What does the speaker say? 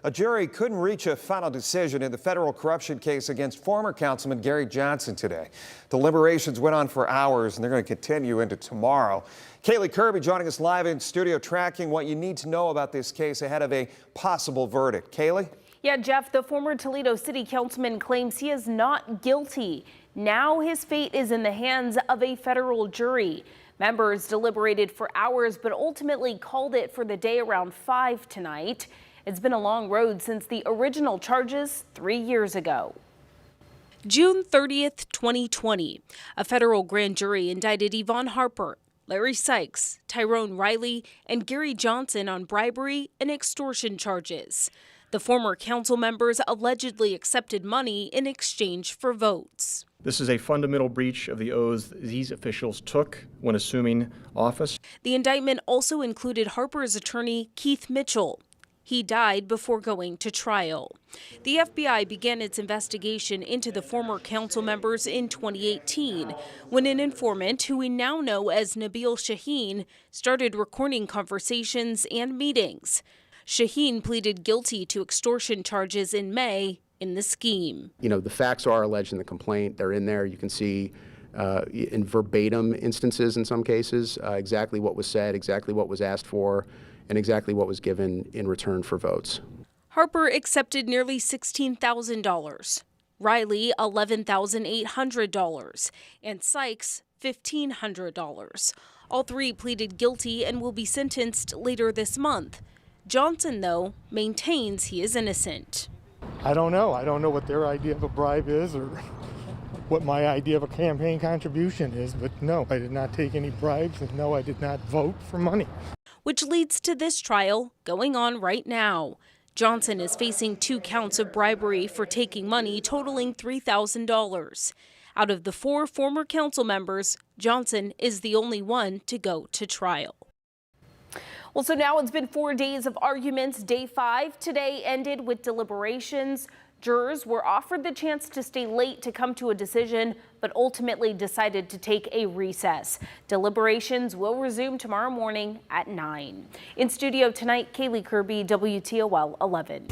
A jury couldn't reach a final decision in the federal corruption case against former Councilman Gary Johnson today. Deliberations went on for hours, and they're going to continue into tomorrow. Kaylee Kirby joining us live in studio, tracking what you need to know about this case ahead of a possible verdict. Kaylee? Yeah, Jeff, the former Toledo City Councilman claims he is not guilty. Now his fate is in the hands of a federal jury. Members deliberated for hours, but ultimately called it for the day around 5 tonight. It's been a long road since the original charges 3 years ago. June 30th, 2020, a federal grand jury indicted Yvonne Harper, Larry Sykes, Tyrone Riley, and Gary Johnson on bribery and extortion charges. The former council members allegedly accepted money in exchange for votes. This is a fundamental breach of the oaths these officials took when assuming office. The indictment also included Harper's attorney, Keith Mitchell. He died before going to trial. The FBI began its investigation into the former council members in 2018 when an informant, who we now know as Nabil Shaheen, started recording conversations and meetings. Shaheen pleaded guilty to extortion charges in May in the scheme. You know, the facts are alleged in the complaint. They're in there. You can see in verbatim instances in some cases exactly what was said, exactly what was asked for, and exactly what was given in return for votes. Harper accepted nearly $16,000, Riley $11,800, and Sykes $1,500. All three pleaded guilty and will be sentenced later this month. Johnson, though, maintains he is innocent. I don't know. I don't know what their idea of a bribe is or what my idea of a campaign contribution is, but no, I did not take any bribes, and no, I did not vote for money. Which leads to this trial going on right now. Johnson is facing 2 counts of bribery for taking money totaling $3,000. Out of the 4 former council members, Johnson is the only one to go to trial. Well, so now it's been 4 days of arguments. Day 5 today ended with deliberations. Jurors were offered the chance to stay late to come to a decision, but ultimately decided to take a recess. Deliberations will resume tomorrow morning at 9. In studio tonight, Kaylee Kirby, WTOL 11.